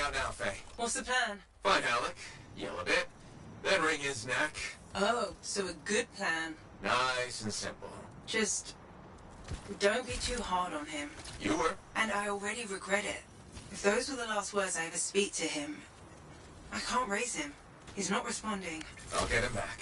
out now, Faye. What's the plan? Find Alec, yell a bit, then wring his neck. Oh, so a good plan. Nice and simple. Just don't be too hard on him. You were? And I already regret it. If those were the last words I ever speak to him, I can't raise him. He's not responding. I'll get him back.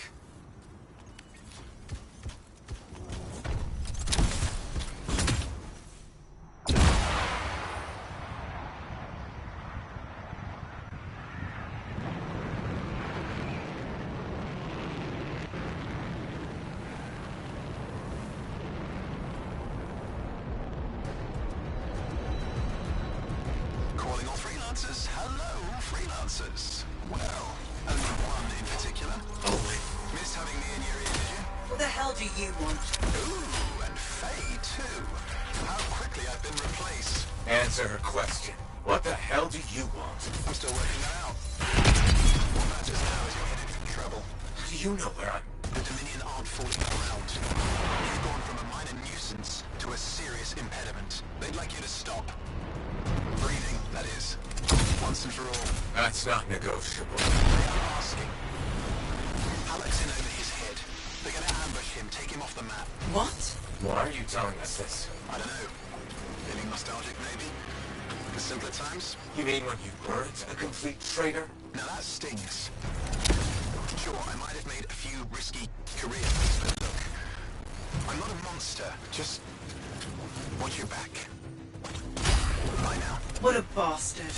Hello, freelancers. Well, only one in particular. Oh, wait. Missed having me in your ear, did you? What the hell do you want? Ooh, and Faye, too. How quickly I've been replaced. Answer her question. What the hell do you want? I'm still working that out. What matters now is you're headed for trouble. How do you know where I'm... The Dominion aren't fooling around. You've gone from a minor nuisance to a serious impediment. They'd like you to stop. Breathing, that is. Once and for all. That's not negotiable. They are asking. Alec's in over his head. They're gonna ambush him, take him off the map. What? Why are you telling us this? I don't know. Feeling nostalgic, maybe? The simpler times? You mean when you weren't a complete traitor? Now that stings. Sure, I might have made a few risky career moves, but look, I'm not a monster. Just watch your back. Bye now. What a bastard.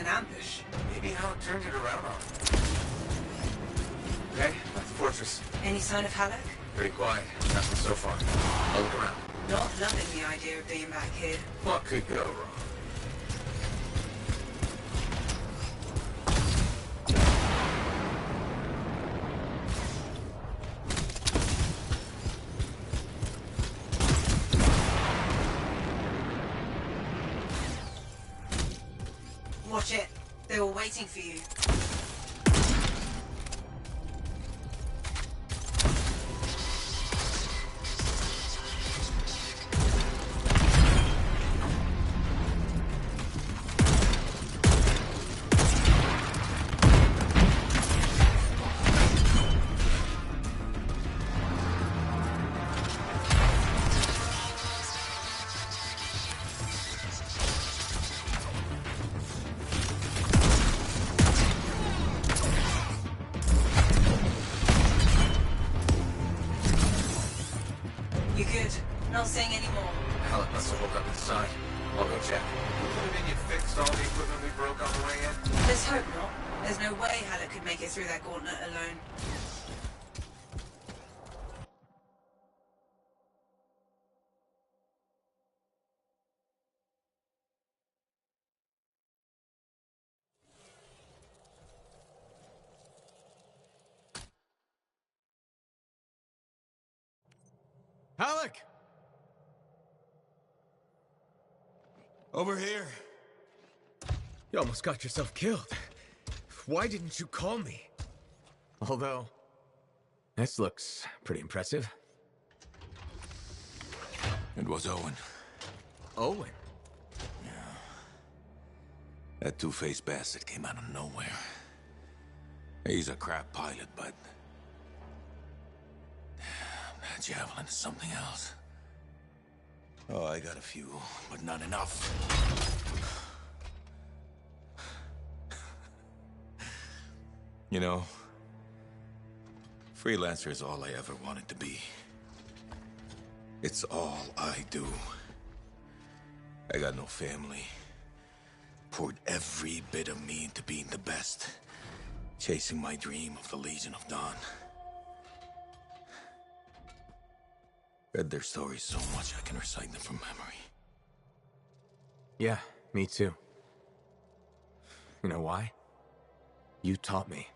An ambush. Maybe Hal turned it around on him. Okay, that's the fortress. Any sign of Halleck? Pretty quiet. Nothing so far. I'll look around. Not loving the idea of being back here. What could go wrong? Watch it. They were waiting for you. You good? Not saying any more. Alec must have woke up inside. I'll go check. Could Dominion fixed all the equipment we broke on the way in? Let's hope not. There's no way Halleck could make it through that gauntlet alone. Alec! Over here. You almost got yourself killed. Why didn't you call me? Although, This looks pretty impressive. It was Owen. Owen? That two-faced bastard came out of nowhere. He's a crap pilot, but... that Javelin is something else. Oh, I got a few, but not enough. You know, freelancer is all I ever wanted to be. It's all I do. I got no family. Poured every bit of me into being the best. Chasing my dream of the Legion of Dawn. Read their stories so much I can recite them from memory. Yeah, me too. You know why? You taught me.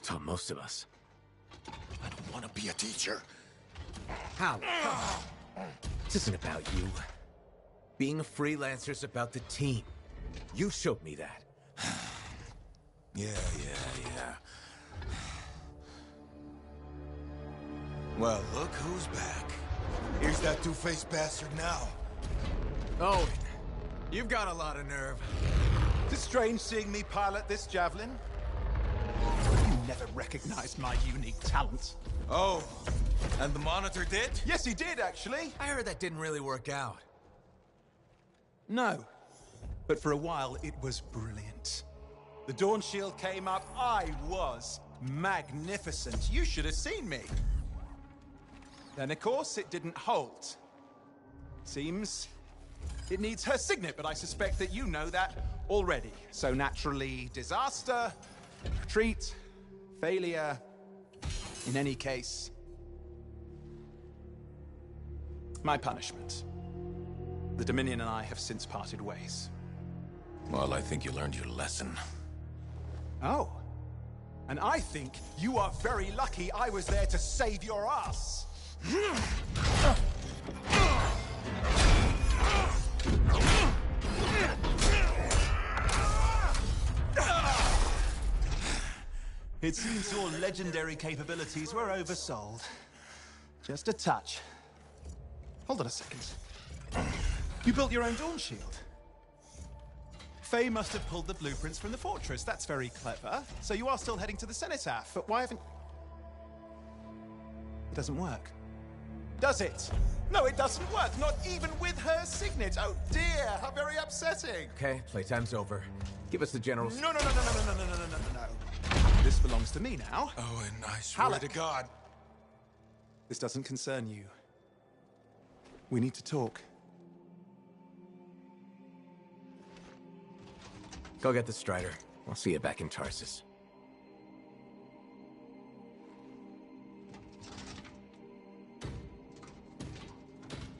Taught most of us. I don't want to be a teacher. How? This isn't about you. Being a freelancer's about the team. You showed me that. Yeah. Well, look who's back. Here's that two-faced bastard now. Owen, you've got a lot of nerve. Is it strange seeing me pilot this Javelin? You never recognized my unique talent. Oh, and the Monitor did? Yes, he did, actually. I heard that didn't really work out. No. But for a while, it was brilliant. The Dawn Shield came up. I was magnificent. You should have seen me. Then, of course, it didn't hold. Seems it needs her signet, but I suspect that you know that already. So naturally, disaster, retreat, failure. In any case, my punishment. The Dominion and I have since parted ways. Well, I think you learned your lesson. Oh. And I think you are very lucky I was there to save your ass. It seems your legendary capabilities were oversold. Just a touch. Hold on a second. You built your own Dawn Shield. Faye must have pulled the blueprints from the fortress. That's very clever. So you are still heading to the Cenotaph, but why haven't... It doesn't work. Does it? No, it doesn't work. Not even with her signet. Oh dear, how very upsetting. Okay, playtime's over. Give us the general's... No. This belongs to me now. Owen, I swear Halleck. to God. This doesn't concern you. We need to talk. Go get the Strider. I'll see you back in Tarsus.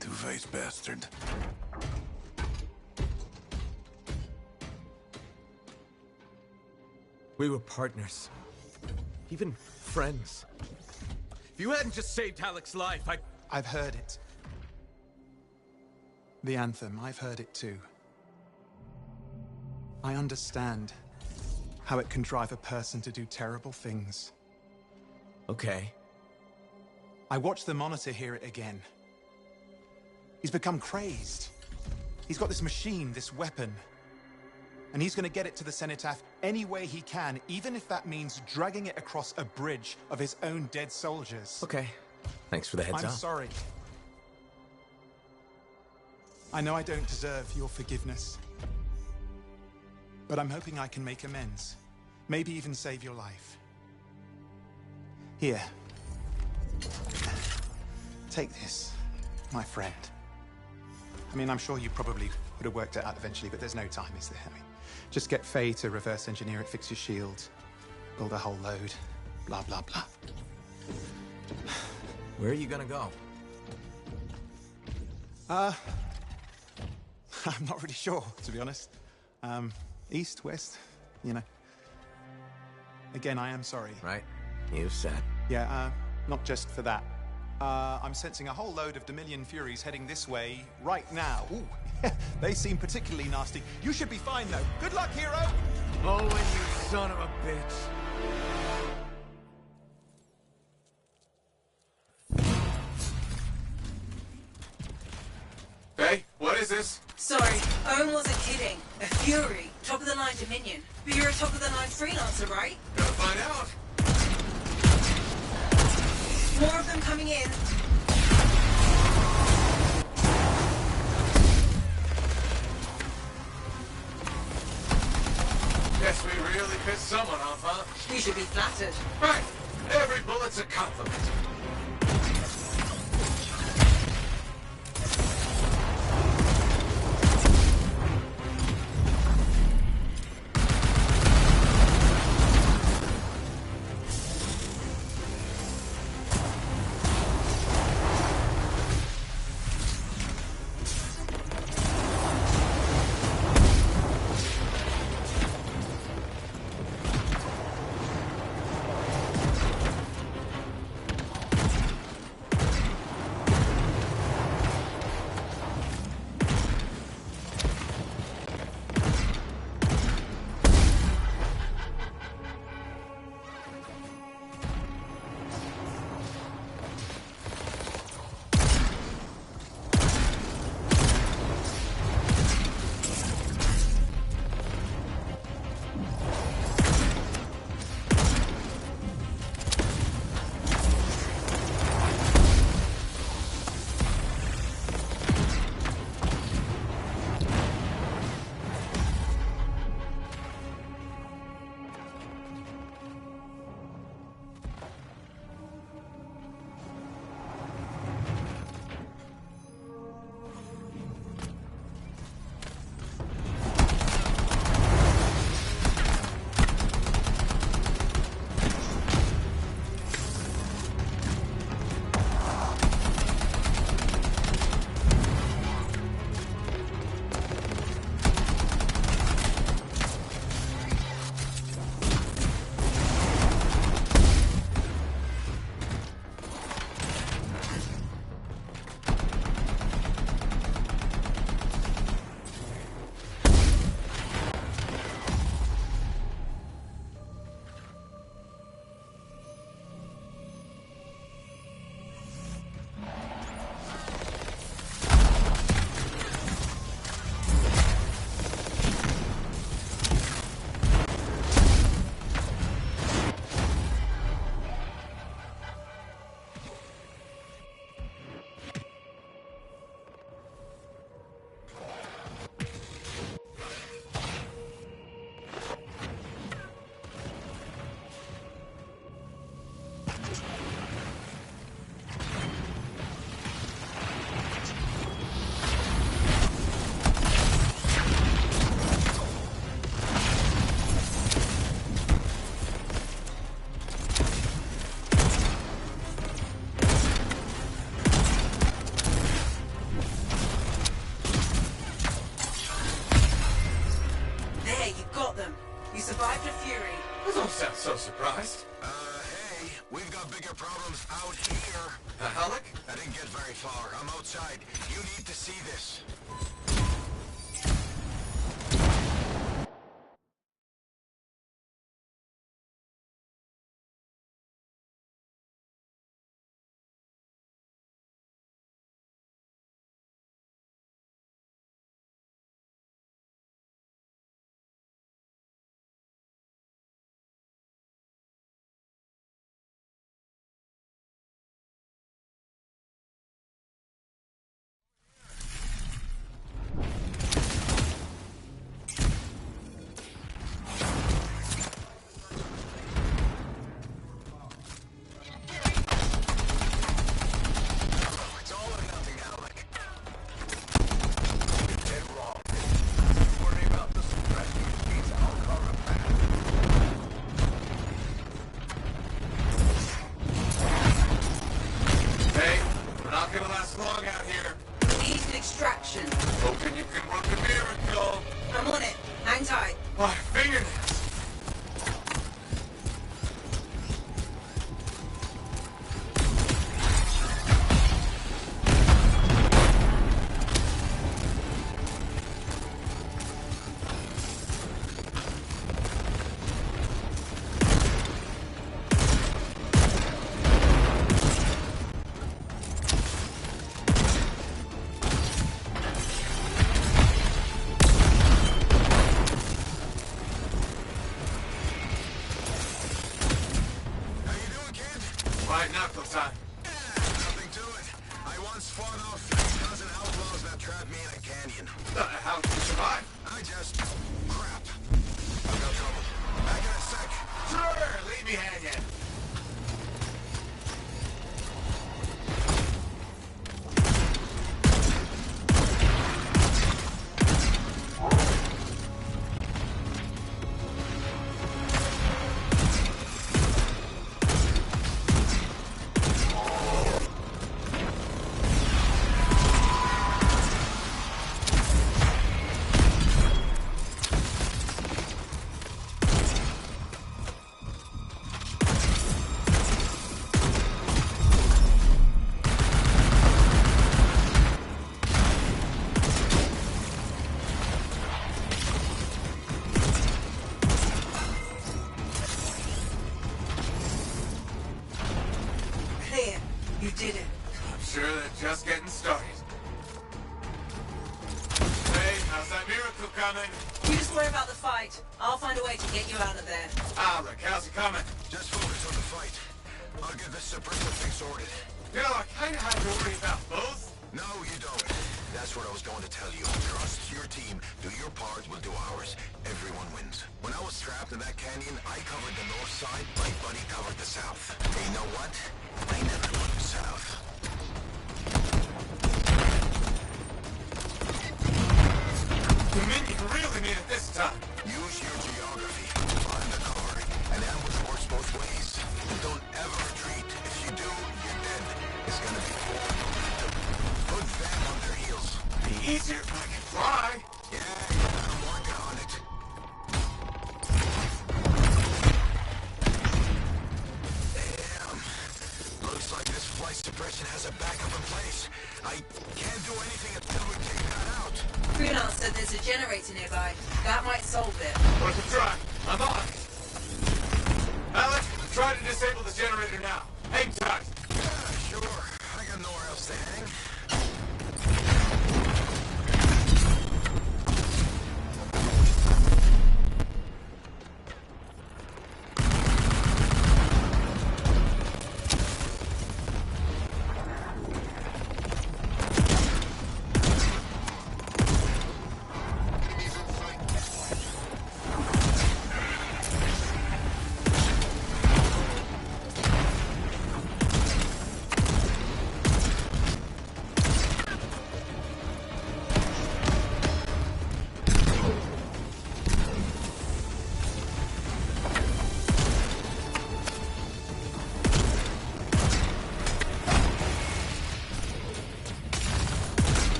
Two-faced bastard. We were partners. Even friends. If you hadn't just saved Halleck's life, I've heard it. The Anthem, I've heard it too. I understand how it can drive a person to do terrible things. Okay. I watched the Monitor hear it again. He's become crazed. He's got this machine, this weapon. And he's gonna get it to the Cenotaph any way he can, even if that means dragging it across a bridge of his own dead soldiers. Okay. Thanks for the heads I'm up. sorry. I know I don't deserve your forgiveness. But I'm hoping I can make amends. Maybe even save your life. Here. Take this, my friend. I mean, I'm sure you probably would have worked it out eventually, but there's no time, is there? I mean, just get Faye to reverse engineer it, fix your shield, build a whole load, blah, blah, blah. Where are you gonna go? I'm not really sure, to be honest. East, west, you know. Again, I am sorry. Right. You said. Yeah, not just for that. I'm sensing a whole load of Dominion Furies heading this way right now. Ooh, they seem particularly nasty. You should be fine, though. Good luck, hero! Oh, you son of a bitch. is this? Sorry, Owen wasn't kidding. A Fury, top-of-the-line Dominion. But you're a top-of-the-line freelancer, right? Gotta find out. More of them coming in. Guess we really pissed someone off, huh? You should be flattered. Right. Every bullet's a compliment. So surprised. Hey, we've got bigger problems out here. The Halleck? I didn't get very far. I'm outside. You need to see this. My fingernails! White knuckle time. Nothing to it. I once fought off 3 dozen outlaws that trapped me in a canyon. How did you survive? I just... crap. I've got trouble. Back in a sec. Sure, leave me hanging. You did it. I'm sure they're just getting started. Hey, how's that miracle coming? You just worry about the fight. I'll find a way to get you out of there. Look, how's it coming? Just focus on the fight. I'll get this suppressor thing sorted. You know, I kind of have to worry about both. No, you don't. That's what I was going to tell you. Trust your team. Do your part, we'll do ours. Everyone wins. When I was trapped in that canyon, I covered the north side, my buddy covered the south. And you know what? I never went south. You really mean it this time. Use your geography. Find the cover. And ambush works both ways. Don't ever retreat. If you do, you're dead. It's gonna be forward momentum. Put them on their heels. Be easier if I could fly. Yeah, I'm working on it. Damn. Looks like this flight suppression has a backup in place. I can't do anything until we take that out. Freelance said there's a generator nearby. That might solve it. Worth a try. I'm on it. Alex, try to disable the generator now. Hang tight. Yeah, sure. I got nowhere else to hang.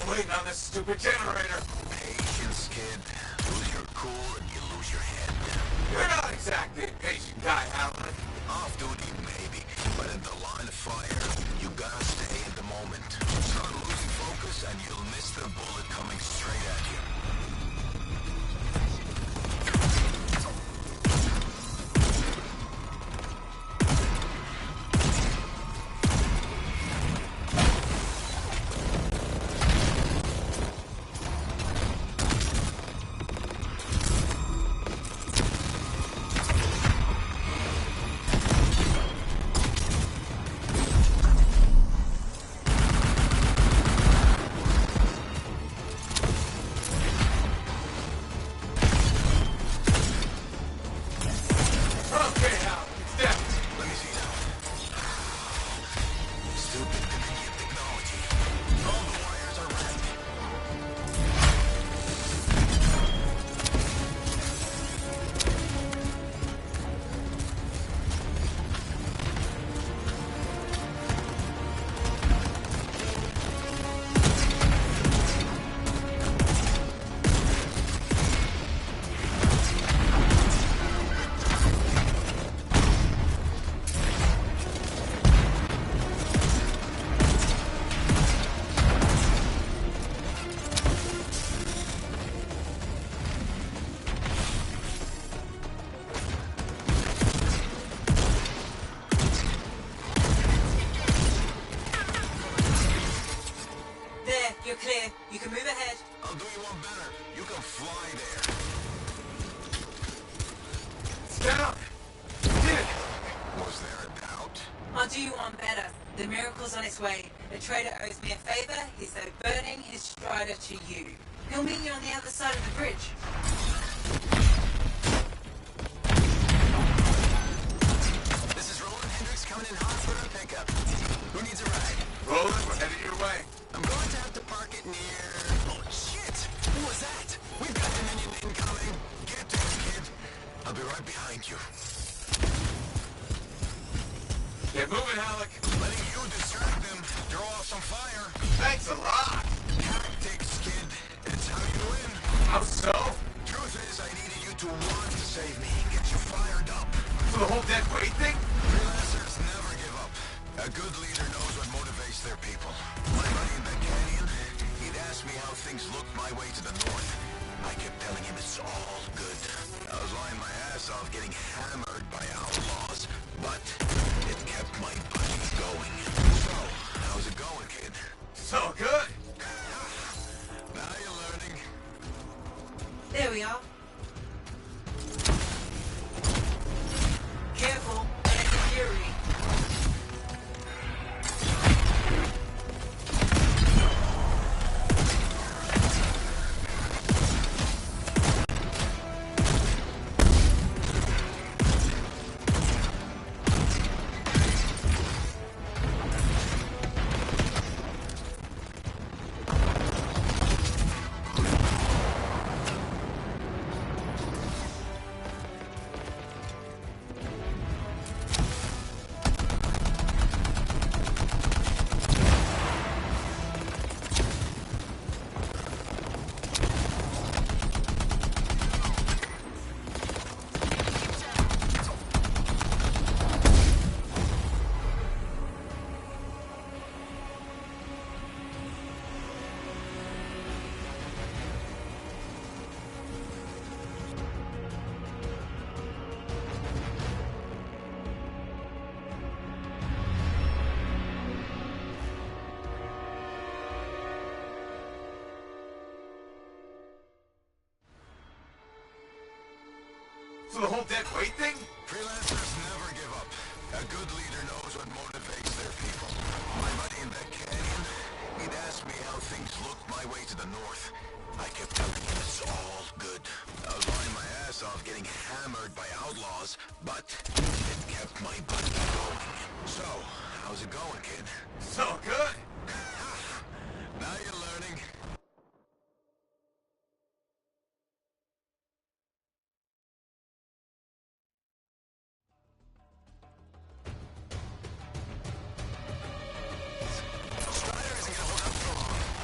Waiting on this stupid generator. Patience, kid. Lose your cool and you lose your head. You're not exactly a patient guy, Alan. Off duty, maybe, but in the line of fire, you gotta stay in the moment. Start losing focus and you'll miss the bullet coming straight at you. do you want better? You can fly there. It's down! Did it! Was there a doubt? I'll do you one better. The miracle's on its way. The trader owes me a favor. He's diverting his strider to you. He'll meet you on the other side of the bridge. This is Roland Hendricks coming in hot for a pickup. Who needs a ride? Roland, we're headed your way. I'm going to have to park it near... Oh, shit! Who was that? We've got Dominion incoming. Get there, kid. I'll be right behind you. Get moving, Alec. Letting you distract them. Throw off some fire. Thanks a lot. Tactics, kid. It's how you win. How so? Truth is, I needed you to want to save me and get you fired up. For the whole dead weight thing? Freelancers never give up. A good leader knows what motivates their people. My buddy in the canyon, he'd ask me how things looked my way to the north. I kept telling him it's all good. I was lying my ass off getting hammered by outlaws, but it kept my buddy going. So, how's it going, kid? So good. Now you're learning. There we are. Careful, there's a fury. For the whole dead weight thing? Freelancers never give up. A good leader knows what motivates their people. My buddy in the canyon, he'd ask me how things looked my way to the north. I kept telling him it's all good. I was lying my ass off getting hammered by outlaws, but it kept my buddy going. So, how's it going, kid? So good. Now you're learning.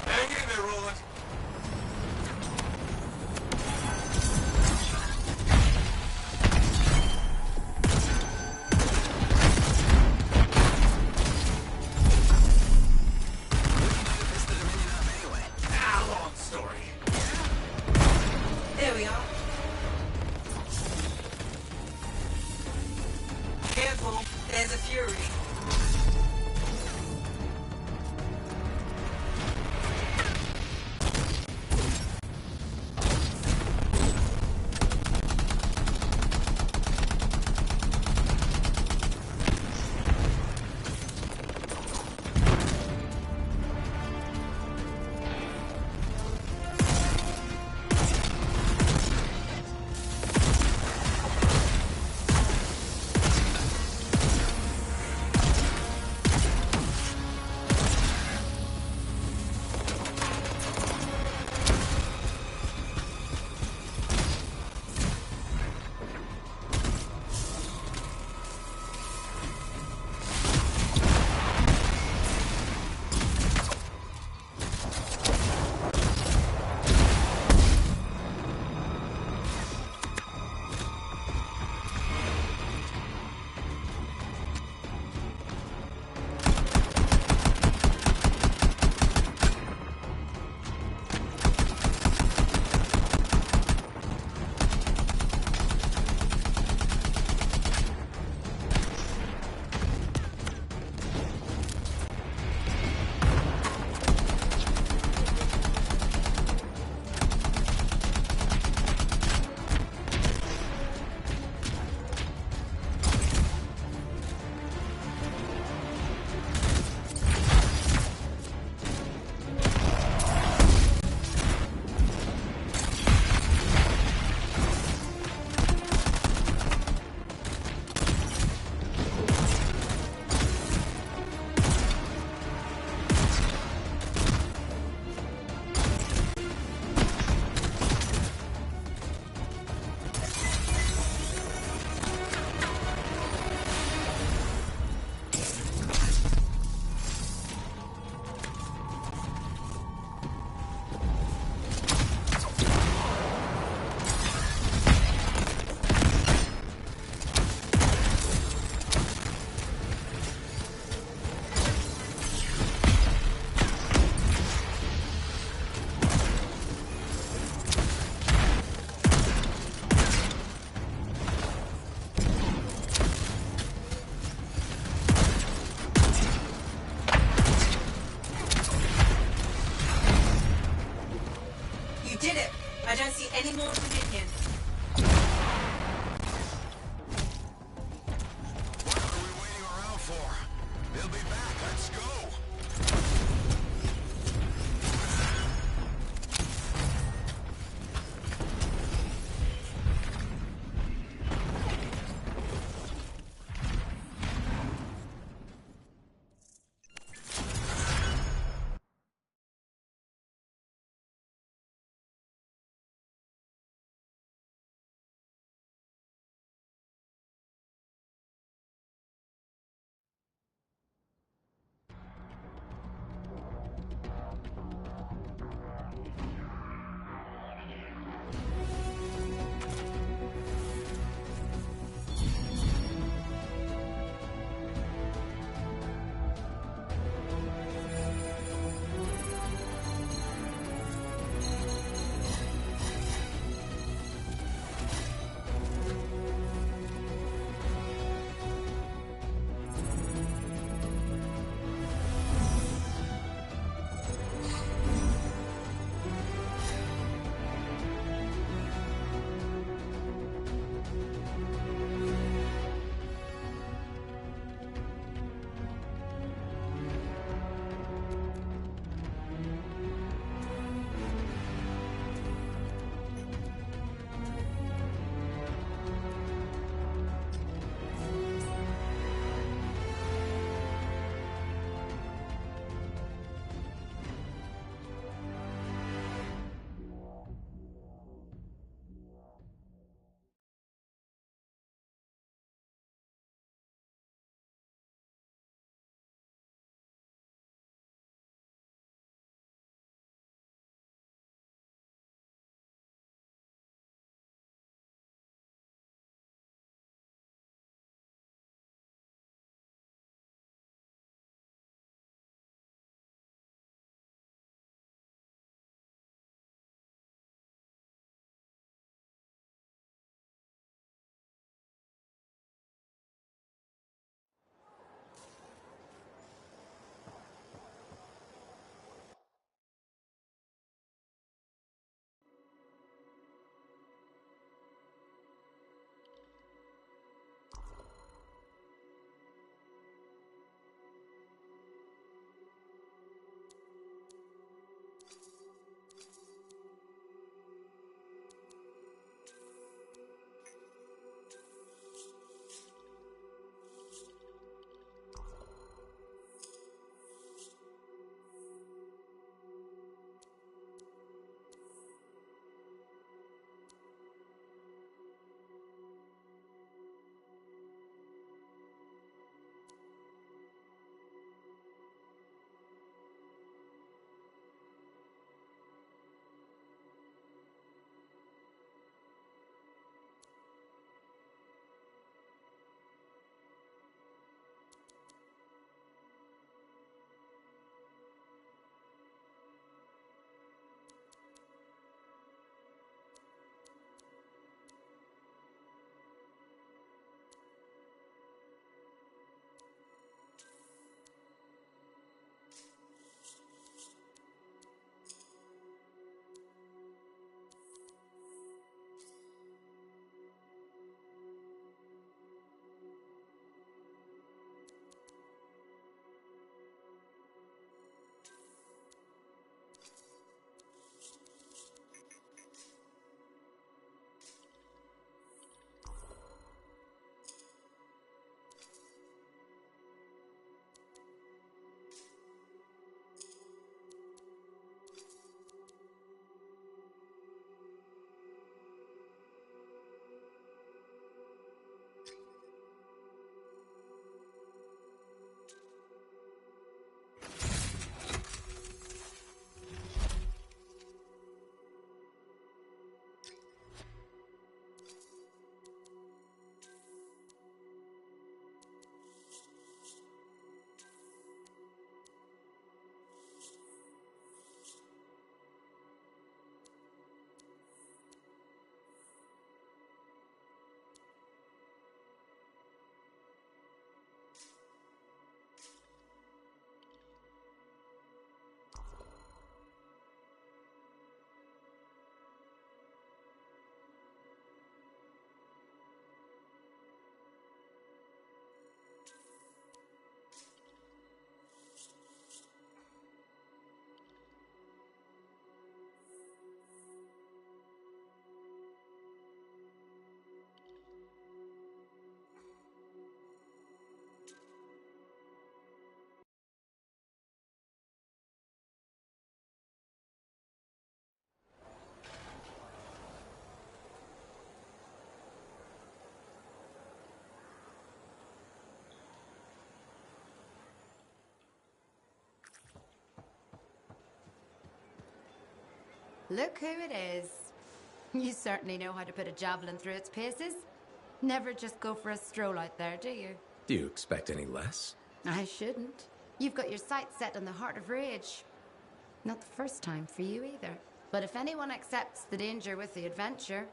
Hang in there, Roland. did it! I don't see any more Dominion. What are we waiting around for? They'll be back. Let's go. Look who it is. You certainly know how to put a javelin through its paces. Never just go for a stroll out there, do you? Do you expect any less? I shouldn't. You've got your sights set on the heart of rage. Not the first time for you either. But if anyone accepts the danger with the adventure,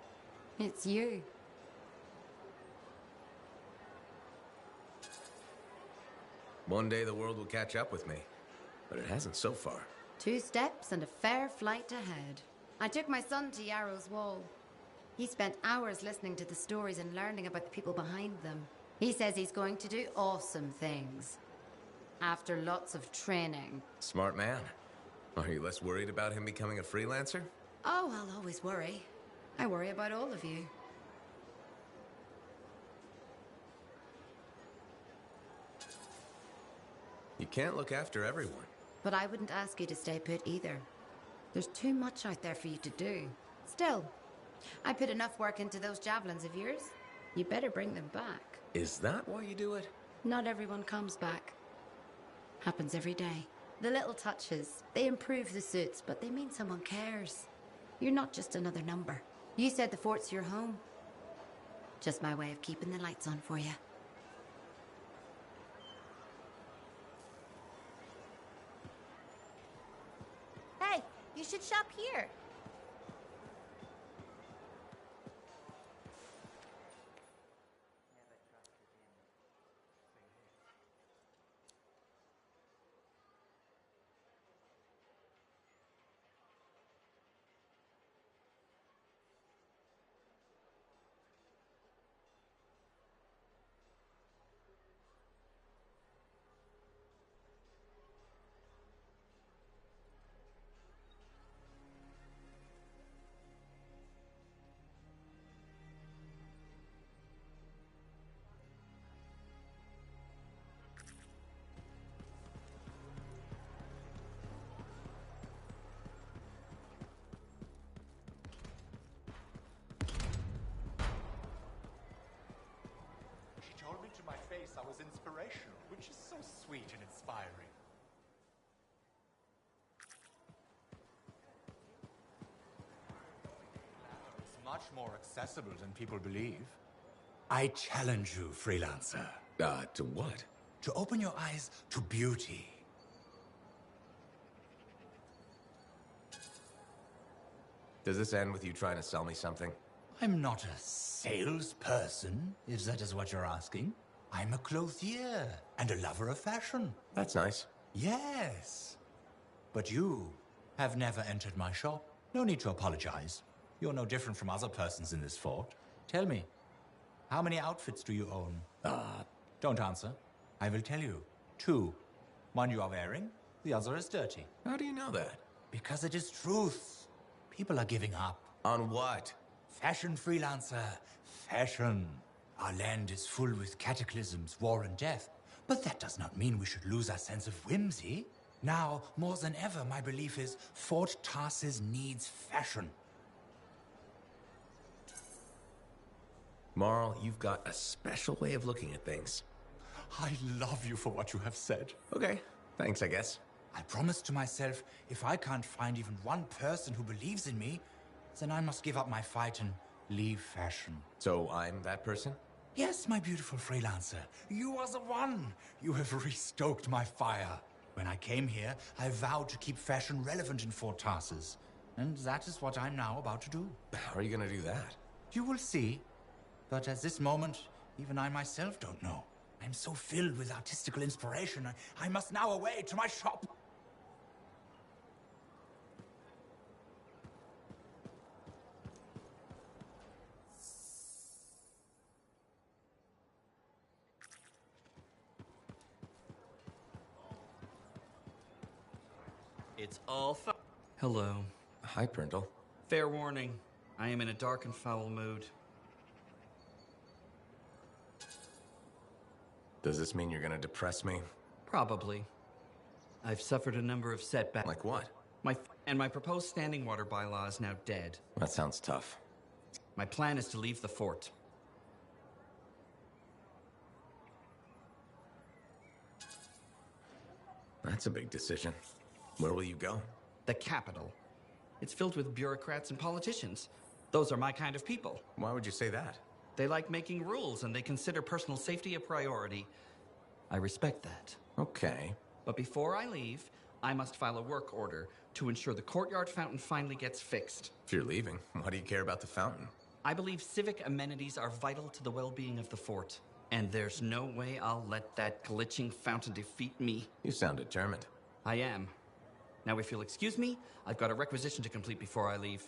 it's you. One day the world will catch up with me, but it hasn't so far. 2 steps and a fair flight ahead. I took my son to Yarrow's Wall. He spent hours listening to the stories and learning about the people behind them. He says he's going to do awesome things. After lots of training. Smart man. Are you less worried about him becoming a freelancer? Oh, I'll always worry. I worry about all of you. You can't look after everyone. But I wouldn't ask you to stay put either. There's too much out there for you to do. Still, I put enough work into those javelins of yours. You better bring them back. Is that why you do it? Not everyone comes back. Happens every day. The little touches, they improve the suits, but they mean someone cares. You're not just another number. You said the fort's your home. Just my way of keeping the lights on for you. Hey, you should shop here. She told me to my face I was inspirational, which is so sweet and inspiring. It's much more accessible than people believe. I challenge you, freelancer. To what? To open your eyes to beauty. Does this end with you trying to sell me something? I'm not a salesperson, if that is what you're asking. I'm a clothier and a lover of fashion. That's nice. Yes. But you have never entered my shop. No need to apologize. You're no different from other persons in this fort. Tell me, how many outfits do you own? Don't answer. I will tell you. 2. One you are wearing, the other is dirty. How do you know that? Because it is truth. People are giving up. On what? Fashion, freelancer. Fashion. Our land is full with cataclysms, war and death. But that does not mean we should lose our sense of whimsy. Now, more than ever, my belief is Fort Tarsis needs fashion. Marl, you've got a special way of looking at things. I love you for what you have said. Okay, thanks, I guess. I promised to myself, if I can't find even one person who believes in me, then I must give up my fight and leave fashion. So I'm that person? Yes, my beautiful freelancer. You are the one. You have restoked my fire. When I came here, I vowed to keep fashion relevant in Fort Tarsis. And that is what I'm now about to do. How are you gonna do that? You will see. But at this moment, even I myself don't know. I'm so filled with artistical inspiration, I must now away to my shop. It's all Hello. Hi, Prindle. Fair warning. I am in a dark and foul mood. Does this mean you're gonna depress me? Probably. I've suffered a number of setbacks. Like what? My proposed standing water bylaw is now dead. That sounds tough. My plan is to leave the fort. That's a big decision. Where will you go? The capital. It's filled with bureaucrats and politicians. Those are my kind of people. Why would you say that? They like making rules, and they consider personal safety a priority. I respect that. Okay. But before I leave, I must file a work order to ensure the courtyard fountain finally gets fixed. If you're leaving, why do you care about the fountain? I believe civic amenities are vital to the well-being of the fort. And there's no way I'll let that glitching fountain defeat me. You sound determined. I am. Now, if you'll excuse me, I've got a requisition to complete before I leave.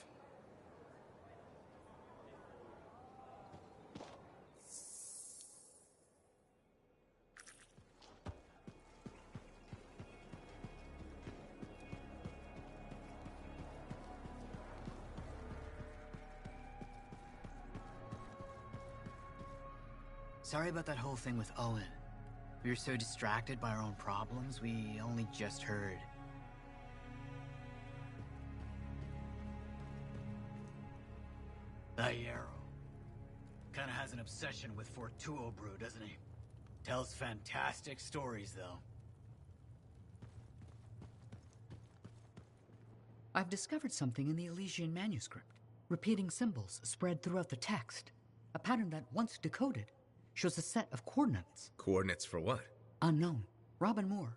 Sorry about that whole thing with Owen. We were so distracted by our own problems, we only just heard. That Yarrow. Kinda has an obsession with Fort Brew, doesn't he? Tells fantastic stories, though. I've discovered something in the Elysian manuscript. Repeating symbols spread throughout the text. A pattern that, once decoded, shows a set of coordinates. Coordinates for what? Unknown. Robin Moore,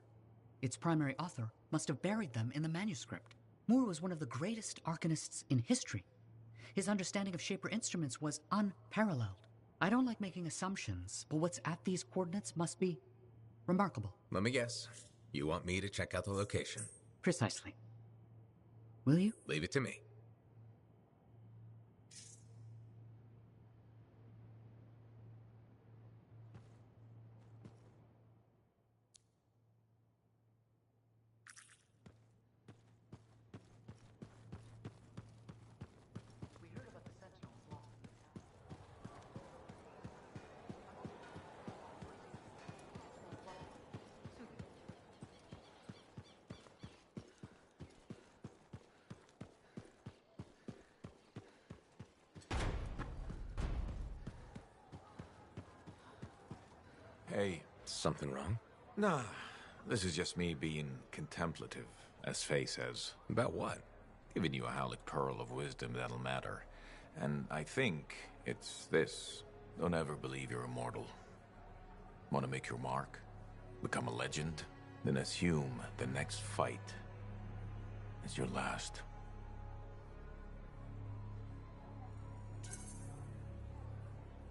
its primary author, must have buried them in the manuscript. Moore was one of the greatest arcanists in history. His understanding of Shaper instruments was unparalleled. I don't like making assumptions, but what's at these coordinates must be remarkable. Let me guess. You want me to check out the location? Precisely. Will you? Leave it to me. Hey. Something wrong? Nah, this is just me being contemplative, as Faye says. About what? Giving you a Halleck pearl of wisdom that'll matter. And I think it's this. Don't ever believe you're immortal. Want to make your mark? Become a legend? Then assume the next fight is your last.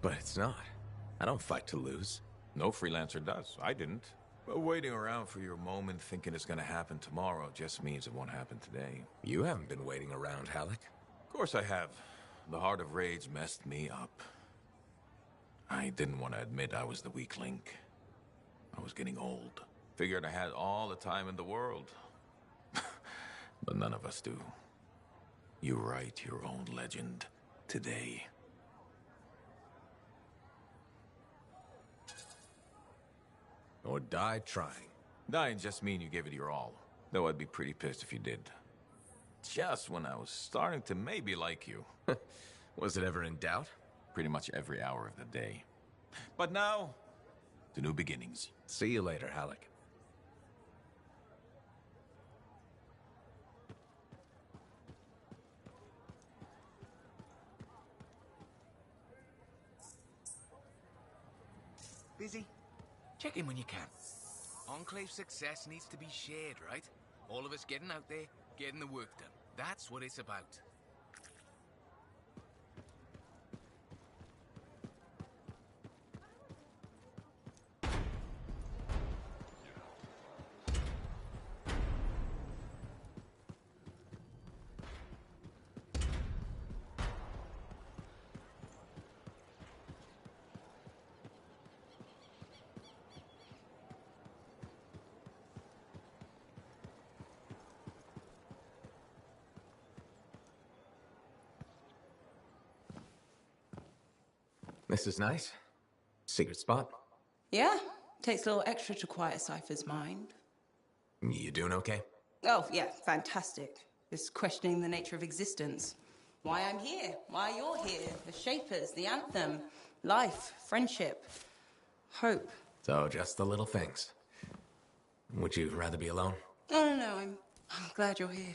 But it's not. I don't fight to lose. No freelancer does. I didn't. But waiting around for your moment thinking it's gonna happen tomorrow just means it won't happen today. You haven't been waiting around, Halleck. Of course I have. The Heart of Rage messed me up. I didn't want to admit I was the weak link. I was getting old. Figured I had all the time in the world. But none of us do. You write your own legend today. Or die trying. Dying just mean you gave it your all. Though I'd be pretty pissed if you did. Just when I was starting to maybe like you. Was it ever in doubt? Pretty much every hour of the day. But now, to new beginnings. See you later, Halleck. Busy? Check in when you can. Enclave success needs to be shared, right? All of us getting out there, getting the work done. That's what it's about. This is nice. Secret spot. Yeah, takes a little extra to quiet Cypher's mind. You doing okay? Oh, yeah, fantastic. Just questioning the nature of existence. Why I'm here, why you're here, the Shapers, the Anthem, life, friendship, hope. So, just the little things. Would you rather be alone? No, I'm glad you're here.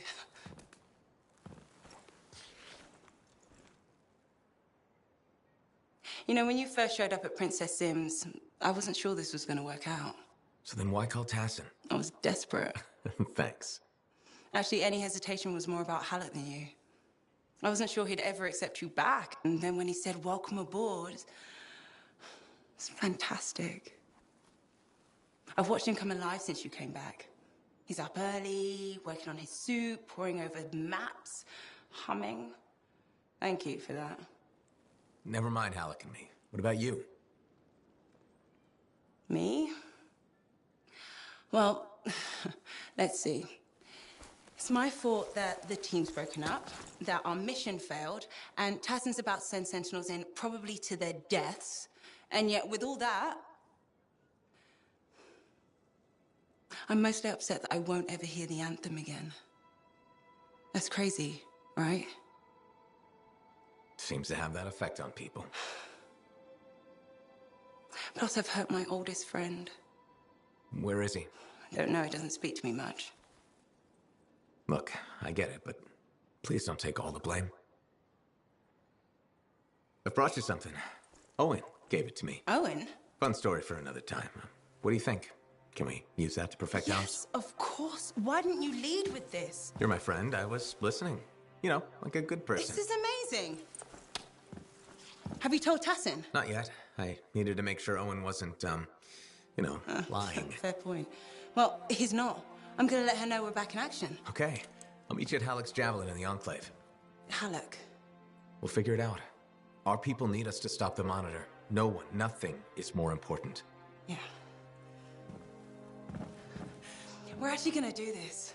You know, when you first showed up at Princess Sim's, I wasn't sure this was going to work out. So then why call Tassin? I was desperate. Thanks. Actually, any hesitation was more about Halleck than you. I wasn't sure he'd ever accept you back. And then when he said, welcome aboard, it's fantastic. I've watched him come alive since you came back. He's up early, working on his suit, poring over maps, humming. Thank you for that. Never mind Halleck and me. What about you? Me? Well, let's see. It's my fault that the team's broken up, that our mission failed, and Tassin's about to send Sentinels in, probably to their deaths. And yet, with all that, I'm mostly upset that I won't ever hear the anthem again. That's crazy, right? Seems to have that effect on people. Plus, I've hurt my oldest friend. Where is he? I don't know, he doesn't speak to me much. Look, I get it, but please don't take all the blame. I've brought you something. Owen gave it to me. Owen? Fun story for another time. What do you think? Can we use that to perfect ours? Yes, of course. Why didn't you lead with this? You're my friend. I was listening. You know, like a good person. This is amazing. Have you told Tassin? Not yet. I needed to make sure Owen wasn't, you know, lying. Fair point. Well, he's not. I'm gonna let her know we're back in action. Okay. I'll meet you at Halleck's Javelin in the Enclave. Halleck. We'll figure it out. Our people need us to stop the Monitor. No one, nothing is more important. Yeah. We're actually gonna do this.